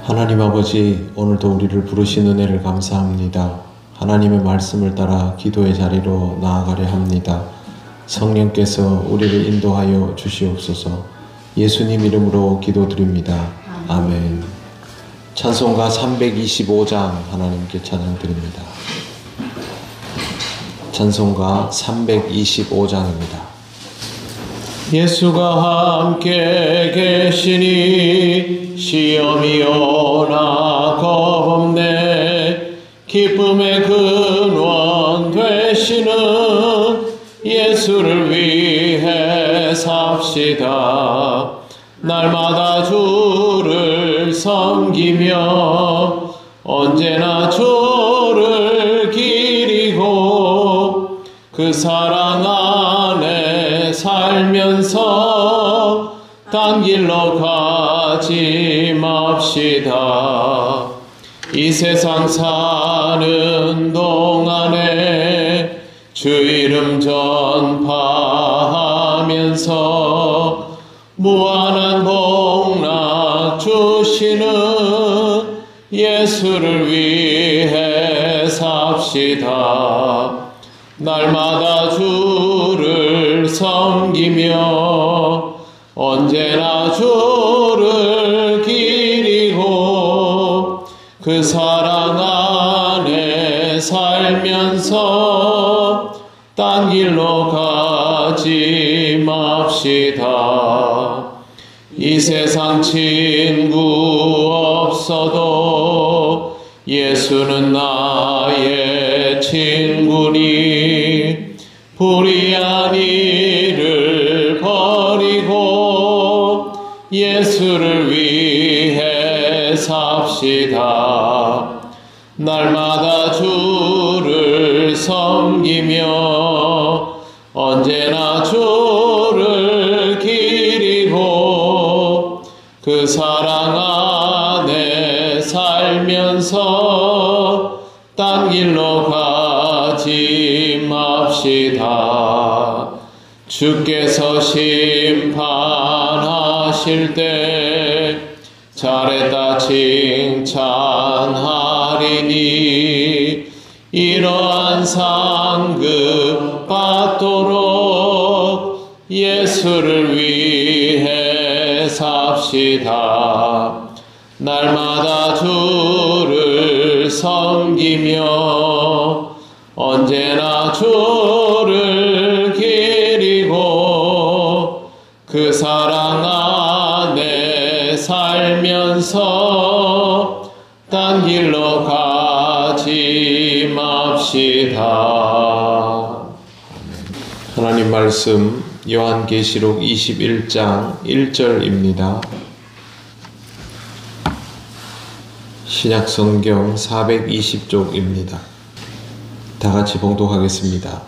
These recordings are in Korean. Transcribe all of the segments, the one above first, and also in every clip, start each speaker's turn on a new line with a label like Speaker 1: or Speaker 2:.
Speaker 1: 하나님 아버지, 오늘도 우리를 부르신 은혜를 감사합니다. 하나님의 말씀을 따라 기도의 자리로 나아가려 합니다. 성령께서 우리를 인도하여 주시옵소서. 예수님 이름으로 기도드립니다. 아멘. 찬송가 325장 하나님께 찬양드립니다. 찬송가 325장입니다. 예수가 함께 계시니 시험이 오나 겁없네. 기쁨의 근원 되시는 예수를 위해 삽시다. 날마다 주를 섬기며 언제나 주를 기리고 그 사랑 안에 살면서 딴 길로 가지 맙시다. 이 세상 사는 동안에 주 이름 전파하면서 무한한 복락 주시는 예수를 위해 삽시다. 날마다 주를 섬기며 언제나 주를 기리고 그 사랑 안에 살면서 딴 길로 가지 맙시다. 이 세상 친구 없어도 예수는 나의 친구니 불의한 일을 버리고 예수를 위해 삽시다. 날마다 주를 섬기며 언제나 주를 기리고 그 사랑 안에 살면서 딴 길로 가지 맙시다. 주께서 심판하실 때 잘했다 칭찬하리니 이러한 상급 받도록 예수를 위해 삽시다. 날마다 주를 섬기며 언제나 주를 기리고 그 사랑 안에 살면서 딴 길로 가지 맙시다. 하나님 말씀 요한계시록 21장 1절입니다. 신약성경 420쪽입니다. 다 같이 봉독하겠습니다.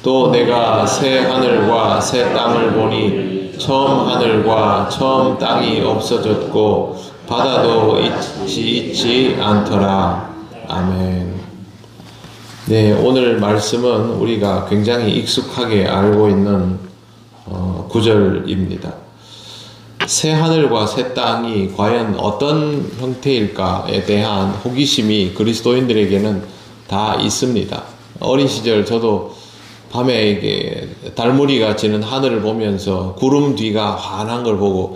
Speaker 1: 또 내가 새 하늘과 새 땅을 보니 처음 하늘과 처음 땅이 없어졌고 바다도 있지 않더라. 아멘. 네, 오늘 말씀은 우리가 굉장히 익숙하게 알고 있는 구절입니다. 새 하늘과 새 땅이 과연 어떤 형태일까에 대한 호기심이 그리스도인들에게는 다 있습니다. 어린 시절 저도 밤에 이게 달무리가 지는 하늘을 보면서 구름 뒤가 환한 걸 보고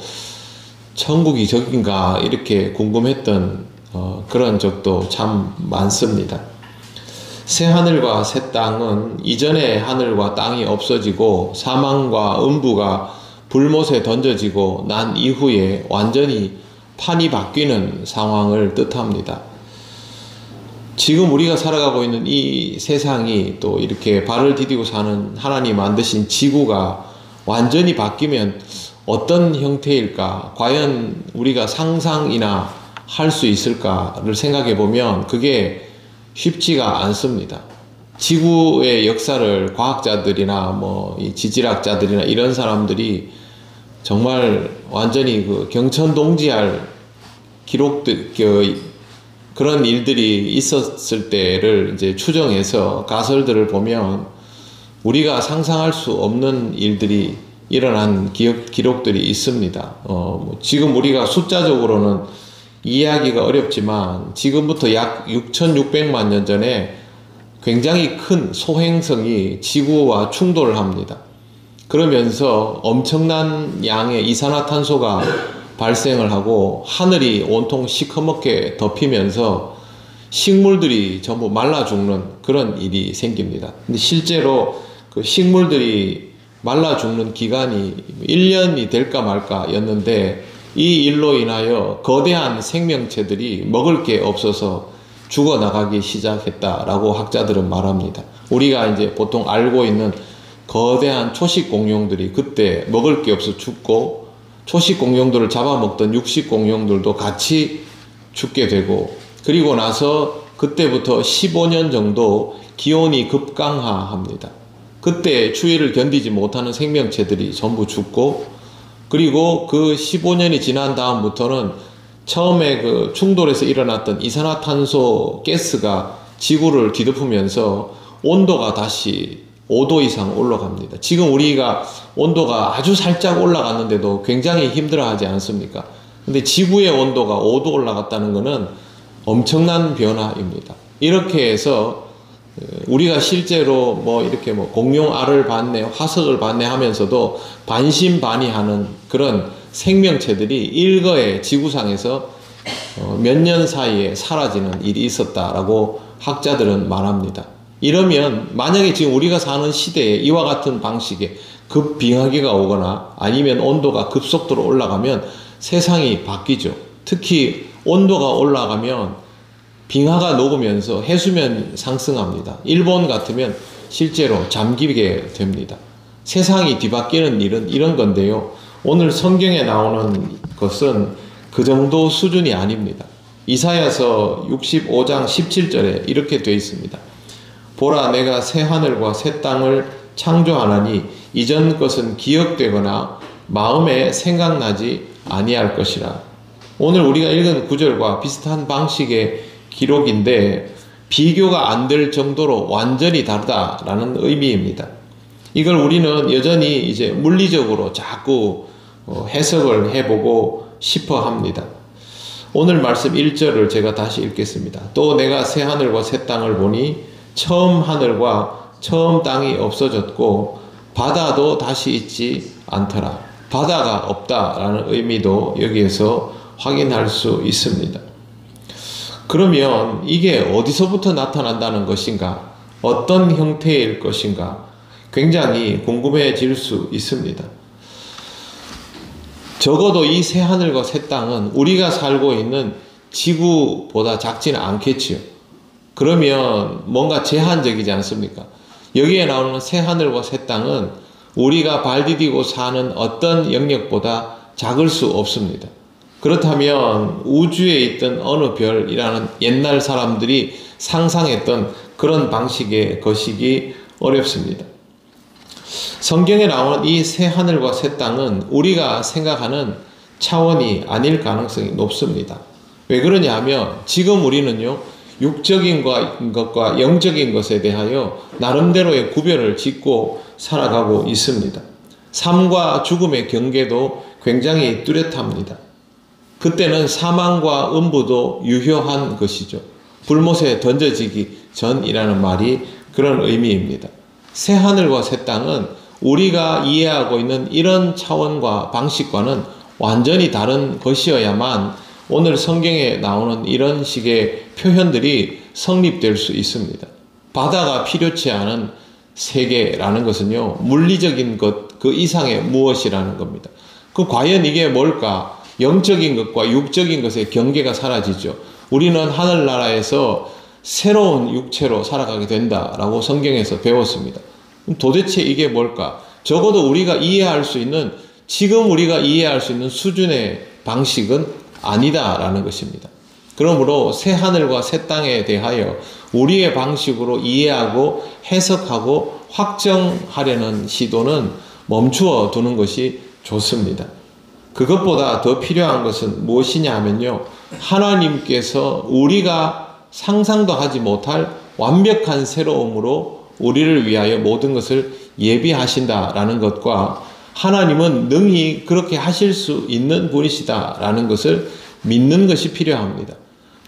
Speaker 1: 천국이 저긴가 이렇게 궁금했던 그런 적도 참 많습니다. 새 하늘과 새 땅은 이전의 하늘과 땅이 없어지고 사망과 음부가 불못에 던져지고 난 이후에 완전히 판이 바뀌는 상황을 뜻합니다. 지금 우리가 살아가고 있는 이 세상이 또 이렇게 발을 디디고 사는 하나님 만드신 지구가 완전히 바뀌면 어떤 형태일까? 과연 우리가 상상이나 할 수 있을까를 생각해 보면 그게 쉽지가 않습니다. 지구의 역사를 과학자들이나 이 지질학자들이나 이런 사람들이 정말 완전히 그 경천동지할 기록들, 그런 일들이 있었을 때를 이제 추정해서 가설들을 보면 우리가 상상할 수 없는 일들이 일어난 기록들이 있습니다. 지금 우리가 숫자적으로는 이해하기가 어렵지만 지금부터 약 6,600만 년 전에 굉장히 큰 소행성이 지구와 충돌을 합니다. 그러면서 엄청난 양의 이산화탄소가 발생을 하고 하늘이 온통 시커멓게 덮이면서 식물들이 전부 말라 죽는 그런 일이 생깁니다. 근데 실제로 그 식물들이 말라 죽는 기간이 1년이 될까 말까 였는데 이 일로 인하여 거대한 생명체들이 먹을 게 없어서 죽어나가기 시작했다라고 학자들은 말합니다. 우리가 이제 보통 알고 있는 거대한 초식 공룡들이 그때 먹을 게 없어 죽고 초식 공룡들을 잡아먹던 육식 공룡들도 같이 죽게 되고 그리고 나서 그때부터 15년 정도 기온이 급강하합니다. 그때 추위를 견디지 못하는 생명체들이 전부 죽고 그리고 그 15년이 지난 다음부터는 처음에 그 충돌에서 일어났던 이산화탄소 가스가 지구를 뒤덮으면서 온도가 다시 5도 이상 올라갑니다. 지금 우리가 온도가 아주 살짝 올라갔는데도 굉장히 힘들어하지 않습니까? 근데 지구의 온도가 5도 올라갔다는 것은 엄청난 변화입니다. 이렇게 해서 우리가 실제로 이렇게 공룡 알을 받네, 화석을 받네 하면서도 반신반의하는 그런 생명체들이 일거에 지구상에서 몇 년 사이에 사라지는 일이 있었다라고 학자들은 말합니다. 이러면 만약에 지금 우리가 사는 시대에 이와 같은 방식의 급빙하기가 오거나 아니면 온도가 급속도로 올라가면 세상이 바뀌죠. 특히 온도가 올라가면 빙하가 녹으면서 해수면 상승합니다. 일본 같으면 실제로 잠기게 됩니다. 세상이 뒤바뀌는 일은 이런 건데요. 오늘 성경에 나오는 것은 그 정도 수준이 아닙니다. 이사야서 65장 17절에 이렇게 되어 있습니다. 보라, 내가 새 하늘과 새 땅을 창조하나니 이전 것은 기억되거나 마음에 생각나지 아니할 것이라. 오늘 우리가 읽은 구절과 비슷한 방식의 기록인데 비교가 안 될 정도로 완전히 다르다라는 의미입니다. 이걸 우리는 여전히 이제 물리적으로 자꾸 해석을 해보고 싶어 합니다. 오늘 말씀 1절을 제가 다시 읽겠습니다. 또 내가 새 하늘과 새 땅을 보니 처음 하늘과 처음 땅이 없어졌고 바다도 다시 있지 않더라. 바다가 없다라는 의미도 여기에서 확인할 수 있습니다. 그러면 이게 어디서부터 나타난다는 것인가? 어떤 형태일 것인가? 굉장히 궁금해질 수 있습니다. 적어도 이 새 하늘과 새 땅은 우리가 살고 있는 지구보다 작지는 않겠지요. 그러면 뭔가 제한적이지 않습니까? 여기에 나오는 새 하늘과 새 땅은 우리가 발 디디고 사는 어떤 영역보다 작을 수 없습니다. 그렇다면 우주에 있던 어느 별이라는 옛날 사람들이 상상했던 그런 방식의 것이기 어렵습니다. 성경에 나오는 이 새 하늘과 새 땅은 우리가 생각하는 차원이 아닐 가능성이 높습니다. 왜 그러냐 하면 지금 우리는요, 육적인 것과 영적인 것에 대하여 나름대로의 구별을 짓고 살아가고 있습니다. 삶과 죽음의 경계도 굉장히 뚜렷합니다. 그때는 사망과 음부도 유효한 것이죠. 불못에 던져지기 전이라는 말이 그런 의미입니다. 새 하늘과 새 땅은 우리가 이해하고 있는 이런 차원과 방식과는 완전히 다른 것이어야만 오늘 성경에 나오는 이런 식의 표현들이 성립될 수 있습니다. 바다가 필요치 않은 세계라는 것은요, 물리적인 것 그 이상의 무엇이라는 겁니다. 그 과연 이게 뭘까? 영적인 것과 육적인 것의 경계가 사라지죠. 우리는 하늘나라에서 새로운 육체로 살아가게 된다라고 성경에서 배웠습니다. 도대체 이게 뭘까? 적어도 우리가 이해할 수 있는, 지금 우리가 이해할 수 있는 수준의 방식은 아니다라는 것입니다. 그러므로 새 하늘과 새 땅에 대하여 우리의 방식으로 이해하고 해석하고 확정하려는 시도는 멈추어 두는 것이 좋습니다. 그것보다 더 필요한 것은 무엇이냐 하면요, 하나님께서 우리가 상상도 하지 못할 완벽한 새로움으로 우리를 위하여 모든 것을 예비하신다라는 것과 하나님은 능히 그렇게 하실 수 있는 분이시다라는 것을 믿는 것이 필요합니다.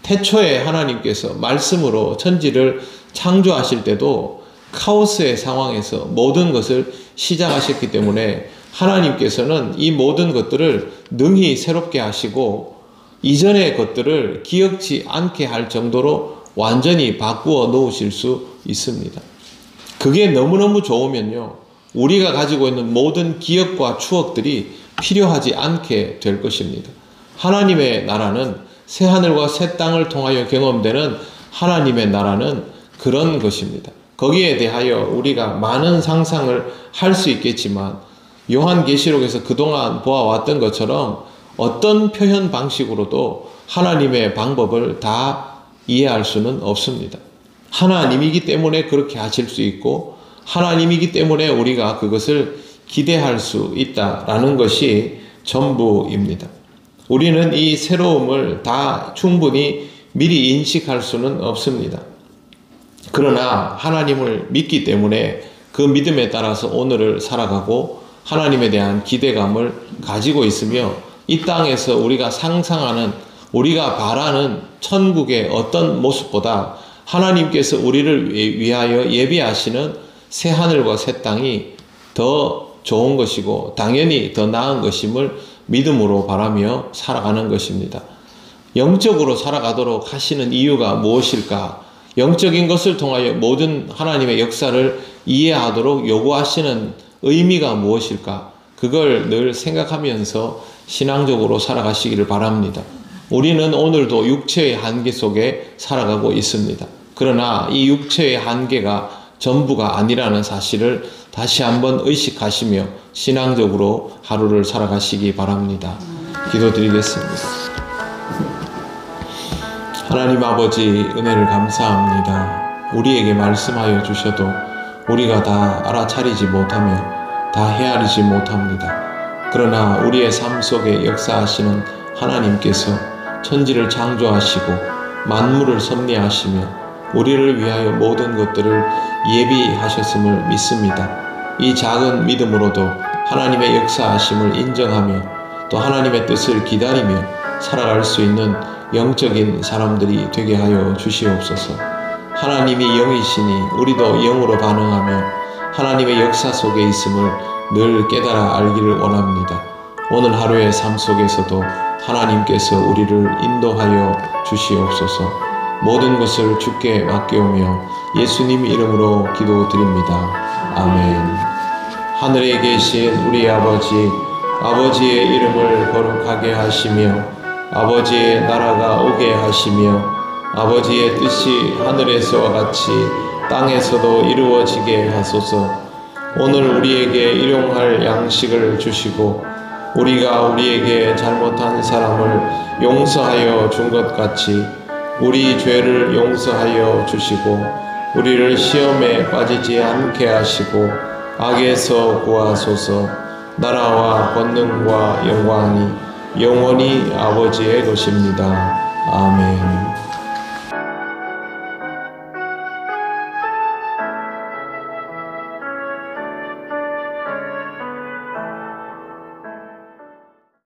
Speaker 1: 태초에 하나님께서 말씀으로 천지를 창조하실 때도 카오스의 상황에서 모든 것을 시작하셨기 때문에 하나님께서는 이 모든 것들을 능히 새롭게 하시고 이전의 것들을 기억지 않게 할 정도로 완전히 바꾸어 놓으실 수 있습니다. 그게 너무너무 좋으면요, 우리가 가지고 있는 모든 기억과 추억들이 필요하지 않게 될 것입니다. 하나님의 나라는 새하늘과 새 땅을 통하여 경험되는 하나님의 나라는 그런 것입니다. 거기에 대하여 우리가 많은 상상을 할 수 있겠지만 요한계시록에서 그동안 보아왔던 것처럼 어떤 표현 방식으로도 하나님의 방법을 다 이해할 수는 없습니다. 하나님이기 때문에 그렇게 하실 수 있고 하나님이기 때문에 우리가 그것을 기대할 수 있다라는 것이 전부입니다. 우리는 이 새로움을 다 충분히 미리 인식할 수는 없습니다. 그러나 하나님을 믿기 때문에 그 믿음에 따라서 오늘을 살아가고 하나님에 대한 기대감을 가지고 있으며 이 땅에서 우리가 상상하는, 우리가 바라는 천국의 어떤 모습보다 하나님께서 우리를 위하여 예비하시는 새 하늘과 새 땅이 더 좋은 것이고 당연히 더 나은 것임을 믿음으로 바라며 살아가는 것입니다. 영적으로 살아가도록 하시는 이유가 무엇일까? 영적인 것을 통하여 모든 하나님의 역사를 이해하도록 요구하시는 의미가 무엇일까? 그걸 늘 생각하면서 신앙적으로 살아가시기를 바랍니다. 우리는 오늘도 육체의 한계 속에 살아가고 있습니다. 그러나 이 육체의 한계가 전부가 아니라는 사실을 다시 한번 의식하시며 신앙적으로 하루를 살아가시기 바랍니다. 기도드리겠습니다. 하나님 아버지, 은혜를 감사합니다. 우리에게 말씀하여 주셔도 우리가 다 알아차리지 못하며 다 헤아리지 못합니다. 그러나 우리의 삶 속에 역사하시는 하나님께서 천지를 창조하시고 만물을 섭리하시며 우리를 위하여 모든 것들을 예비하셨음을 믿습니다. 이 작은 믿음으로도 하나님의 역사하심을 인정하며 또 하나님의 뜻을 기다리며 살아갈 수 있는 영적인 사람들이 되게 하여 주시옵소서. 하나님이 영이시니 우리도 영으로 반응하며 하나님의 역사 속에 있음을 늘 깨달아 알기를 원합니다. 오늘 하루의 삶 속에서도 하나님께서 우리를 인도하여 주시옵소서. 모든 것을 주께 맡겨오며 예수님 이름으로 기도드립니다. 아멘. 하늘에 계신 우리 아버지, 아버지의 이름을 거룩하게 하시며 아버지의 나라가 오게 하시며 아버지의 뜻이 하늘에서와 같이 땅에서도 이루어지게 하소서. 오늘 우리에게 일용할 양식을 주시고 우리가 우리에게 잘못한 사람을 용서하여 준 것 같이 우리 죄를 용서하여 주시고 우리를 시험에 빠지지 않게 하시고 악에서 구하소서. 나라와 권능과 영광이 영원히 아버지의 것입니다. 아멘.